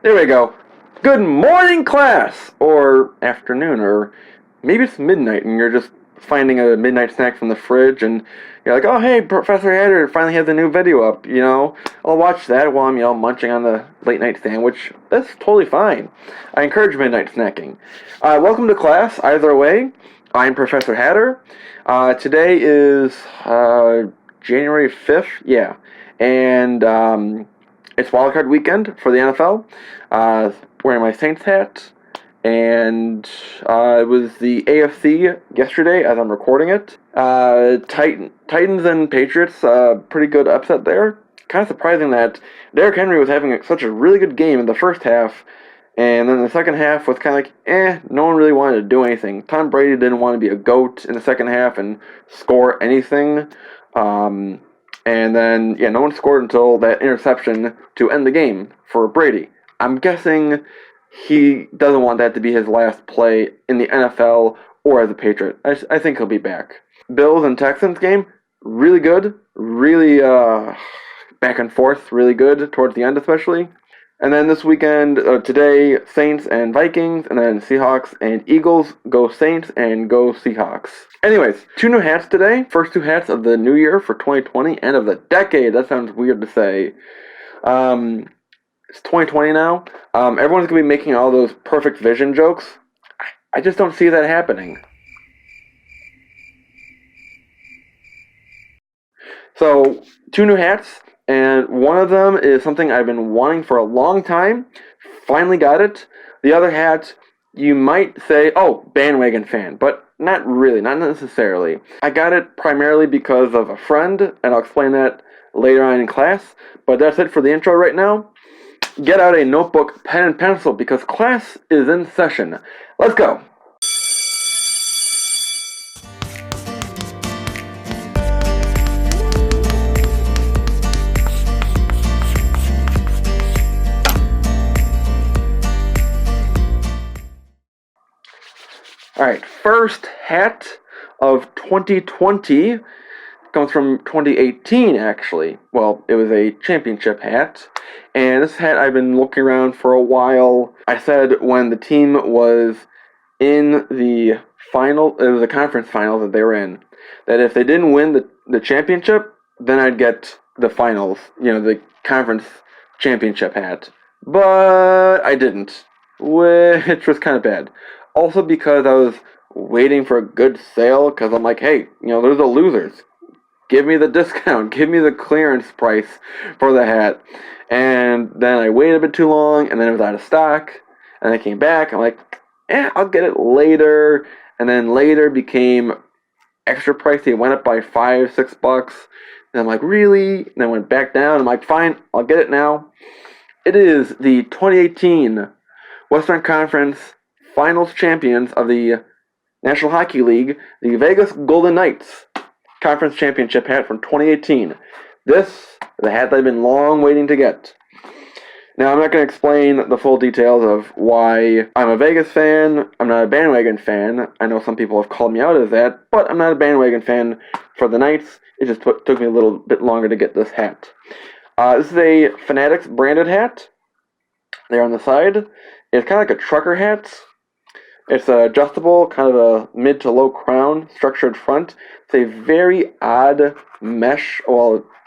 There we go. Good morning, class! Or afternoon, or maybe it's midnight and you're just finding a midnight snack from the fridge and you're like, oh, hey, Professor Hatter finally has a new video up, I'll watch that while I'm, munching on the late night sandwich. That's totally fine. I encourage midnight snacking. Welcome to class, either way. I'm Professor Hatter. Today is January 5th, yeah. And it's wildcard weekend for the NFL. Wearing my Saints hat, and it was the AFC yesterday as I'm recording it. Titans and Patriots, pretty good upset there. Kind of surprising that Derrick Henry was having such a really good game in the first half, and then the second half was kind of like, no one really wanted to do anything. Tom Brady didn't want to be a GOAT in the second half and score anything. And then, no one scored until that interception to end the game for Brady. I'm guessing he doesn't want that to be his last play in the NFL or as a Patriot. I think he'll be back. Bills and Texans game, really good. Really back and forth, really good towards the end especially. And then this weekend, today, Saints and Vikings, and then Seahawks and Eagles. Go Saints and go Seahawks. Anyways, 2 new hats today. First 2 hats of the new year for 2020 and of the decade. That sounds weird to say. It's 2020 now. Everyone's going to be making all those perfect vision jokes. I just don't see that happening. So, 2 new hats. And one of them is something I've been wanting for a long time. Finally got it. The other hat, you might say, oh, bandwagon fan. But not really, not necessarily. I got it primarily because of a friend, and I'll explain that later on in class. But that's it for the intro right now. Get out a notebook, pen, and pencil because class is in session. Let's go. Alright, first hat of 2020 comes from 2018, actually. Well, it was a championship hat. And this hat I've been looking around for a while. I said when the team was in the final, it was the conference final that they were in, that if they didn't win the championship, then I'd get the finals, the conference championship hat. But I didn't, which was kind of bad. Also because I was waiting for a good sale, because I'm like, hey, there's the losers. Give me the discount. Give me the clearance price for the hat. And then I waited a bit too long, and then it was out of stock. And I came back. I'm like, I'll get it later. And then later became extra pricey. It went up by $5-6. And I'm like, really? And then went back down. I'm like, fine, I'll get it now. It is the 2018 Western Conference Finals champions of the National Hockey League, the Vegas Golden Knights Conference Championship hat from 2018. This, the hat I've been long waiting to get. Now, I'm not going to explain the full details of why I'm a Vegas fan. I'm not a bandwagon fan. I know some people have called me out as that, but I'm not a bandwagon fan for the Knights. It just took me a little bit longer to get this hat. This is a Fanatics branded hat. There on the side. It's kind of like a trucker hat. It's adjustable, kind of a mid to low crown, structured front. It's a very odd mesh,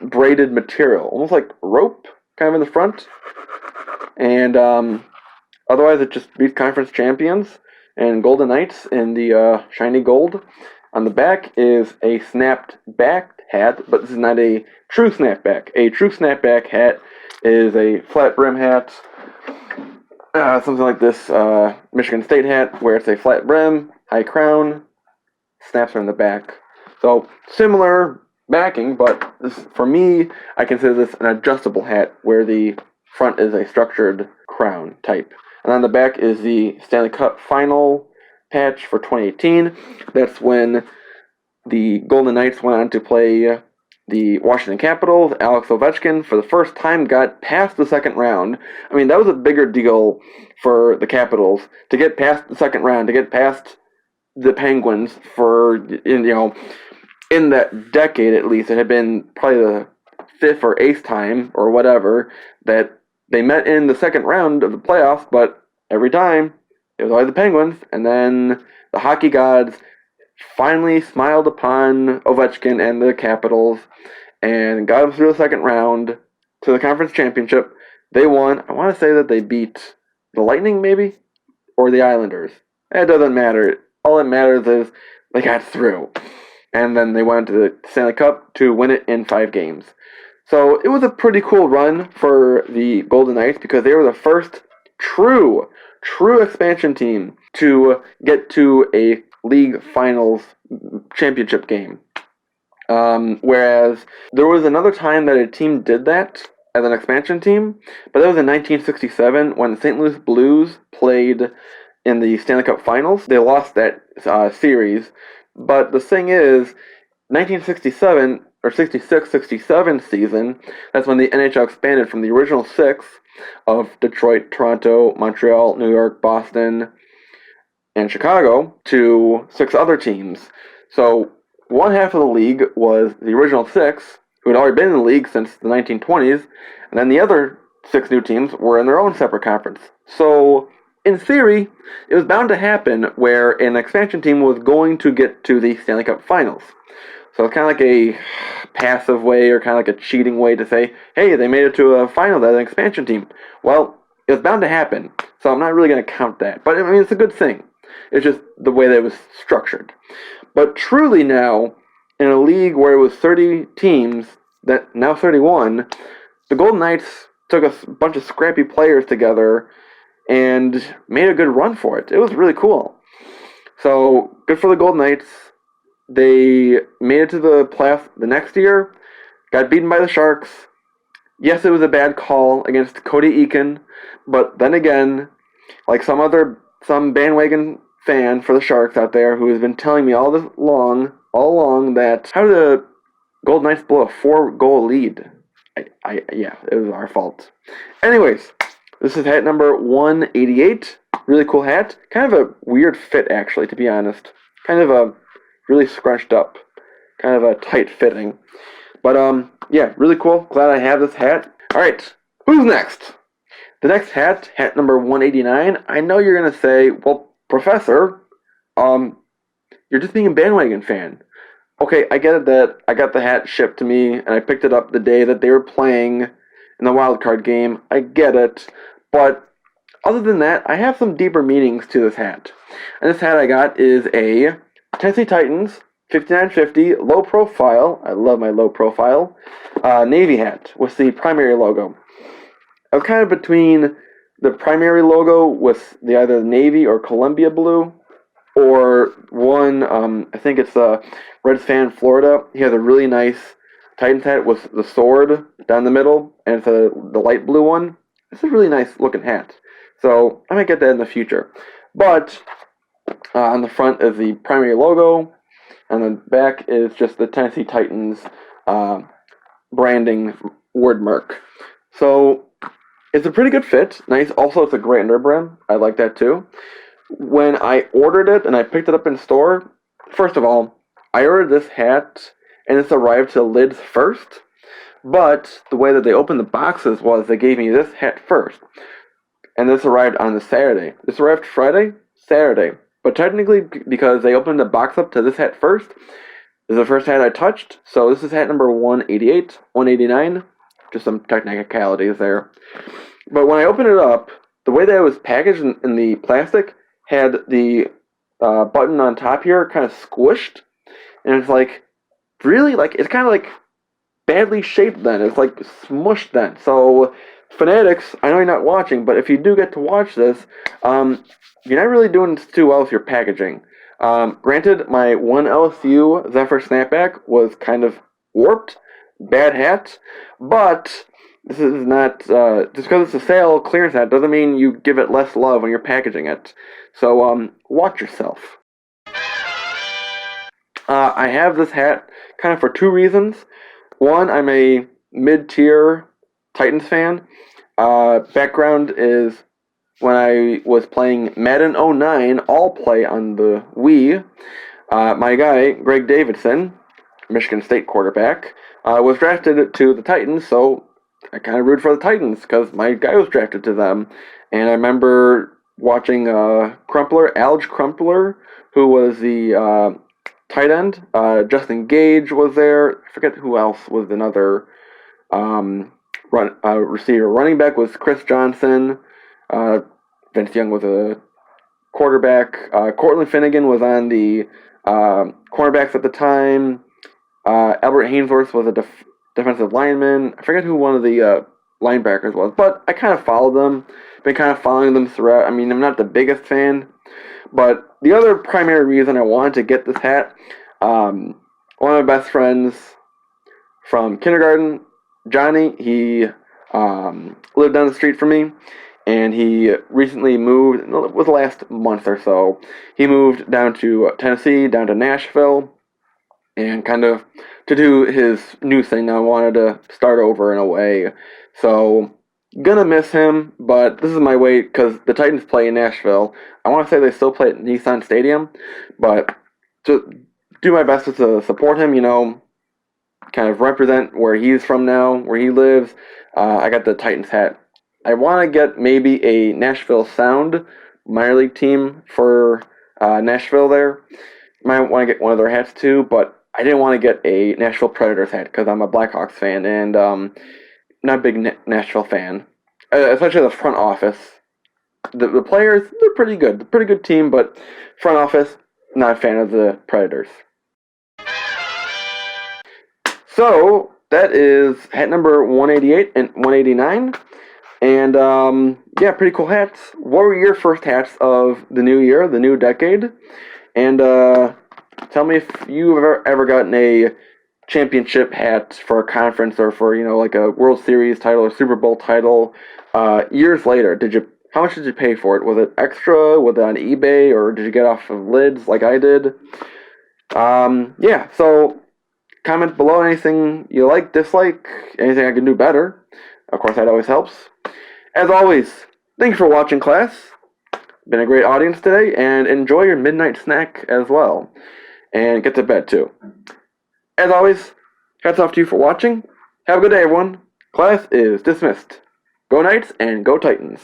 braided material, almost like rope, kind of in the front. And otherwise, it just beats conference champions and Golden Knights in the shiny gold. On the back is a snapped back hat, but this is not a true snapback. A true snapback hat is a flat brim hat. Something like this Michigan State hat, where it's a flat brim, high crown, snaps are in the back. So, similar backing, but for me, I consider this an adjustable hat, where the front is a structured crown type. And on the back is the Stanley Cup Final patch for 2018. That's when the Golden Knights went on to play the Washington Capitals. Alex Ovechkin, for the first time, got past the second round. I mean, that was a bigger deal for the Capitals to get past the second round, to get past the Penguins for, in that decade at least. It had been probably the 5th or 8th time or whatever that They met in the second round of the playoffs, but every time it was always the Penguins. And then the hockey gods finally smiled upon Ovechkin and the Capitals and got them through the second round to the conference championship. They won. I want to say that they beat the Lightning, maybe, or the Islanders. It doesn't matter. All that matters is they got through. And then they went to the Stanley Cup to win it in 5 games. So it was a pretty cool run for the Golden Knights because they were the first true expansion team to get to a league finals championship game. Whereas there was another time that a team did that as an expansion team, but that was in 1967 when the St. Louis Blues played in the Stanley Cup Finals. They lost that series, but the thing is, 1967 or 66-67 season, that's when the NHL expanded from the original 6 of Detroit, Toronto, Montreal, New York, Boston, and Chicago to 6 other teams. So one half of the league was the original 6, who had already been in the league since the 1920s, and then the other 6 new teams were in their own separate conference. So, in theory, it was bound to happen where an expansion team was going to get to the Stanley Cup Finals. So it's kind of like a passive way or kind of like a cheating way to say, hey, they made it to a final as an expansion team. Well, it was bound to happen, so I'm not really going to count that. But, I mean, it's a good thing. It's just the way that it was structured. But truly now, in a league where it was 30 teams, that now 31, the Golden Knights took a bunch of scrappy players together and made a good run for it. It was really cool. So, good for the Golden Knights. They made it to the playoffs the next year, got beaten by the Sharks. Yes, it was a bad call against Cody Eakin, but then again, like some bandwagon fan for the Sharks out there who has been telling me all along that how did the Golden Knights blow a 4-goal lead? Yeah, it was our fault. Anyways, this is hat number 188. Really cool hat. Kind of a weird fit, actually, to be honest. Kind of a really scrunched up, kind of a tight fitting. But yeah, really cool. Glad I have this hat. All right, who's next? The next hat number 189. I know you're gonna say, well, Professor, you're just being a bandwagon fan. Okay, I get it that I got the hat shipped to me and I picked it up the day that they were playing in the wild card game. I get it, but other than that, I have some deeper meanings to this hat. And this hat I got is a Tennessee Titans 5950 low profile. I love my low profile Navy hat with the primary logo. I was kind of between the primary logo with the either Navy or Columbia blue, or one, I think it's Reds fan Florida. He has a really nice Titans hat with the sword down the middle, and it's the light blue one. It's a really nice looking hat. So I might get that in the future. But on the front is the primary logo, and the back is just the Tennessee Titans branding word mark. So it's a pretty good fit. Nice. Also, it's a great underbrim. I like that too. When I ordered it and I picked it up in store, first of all, I ordered this hat and it's arrived to lids first. But the way that they opened the boxes was they gave me this hat first. And this arrived on the Saturday. This arrived Friday, Saturday. But technically, because they opened the box up to this hat first, this is the first hat I touched. So this is hat number 188, 189. Just some technicalities there. But when I opened it up, the way that it was packaged in the plastic had the button on top here kind of squished. And it's like, really? Like, it's kind of like badly shaped then. It's like smushed then. So, Fanatics, I know you're not watching, but if you do get to watch this, you're not really doing too well with your packaging. Granted, my one LSU Zephyr snapback was kind of warped, bad hat, but this is not, just because it's a sale clearance hat doesn't mean you give it less love when you're packaging it. So, watch yourself. I have this hat kind of for 2 reasons. One, I'm a mid-tier Titans fan. Background is when I was playing Madden 09 All Play on the Wii, my guy, Greg Davidson, Michigan State quarterback, was drafted to the Titans, so I kind of rooted for the Titans because my guy was drafted to them. And I remember watching Crumpler, Alge Crumpler, who was the tight end. Justin Gage was there. I forget who else was another receiver. Running back was Chris Johnson. Vince Young was a quarterback. Cortland Finnegan was on the cornerbacks at the time. Albert Hainsworth was a defensive lineman. I forget who one of the linebackers was, but I kind of followed them. Been kind of following them throughout. I mean, I'm not the biggest fan, but the other primary reason I wanted to get this hat, one of my best friends from kindergarten, Johnny, he lived down the street from me, and he recently moved, it was the last month or so, he moved down to Tennessee, down to Nashville, and kind of to do his new thing. I wanted to start over in a way. So, gonna miss him, but this is my way because the Titans play in Nashville. I want to say they still play at Nissan Stadium, but to do my best to support him, kind of represent where he's from now, where he lives. I got the Titans hat. I want to get maybe a Nashville Sound minor league team for Nashville there. Might want to get one of their hats too, but I didn't want to get a Nashville Predators hat because I'm a Blackhawks fan and not a big Nashville fan, especially the front office. The players, they're pretty good. They're a pretty good team, but front office, not a fan of the Predators. So, that is hat number 188 and 189. And, yeah, pretty cool hats. What were your first hats of the new year, the new decade? And, tell me if you've ever gotten a championship hat for a conference or for, like a World Series title or Super Bowl title years later. How much did you pay for it? Was it extra? Was it on eBay? Or did you get off of lids like I did? Yeah, so comment below anything you like, dislike, anything I can do better. Of course, that always helps. As always, thank you for watching, class. Been a great audience today, and enjoy your midnight snack as well. And get to bed, too. As always, hats off to you for watching. Have a good day, everyone. Class is dismissed. Go Knights and go Titans.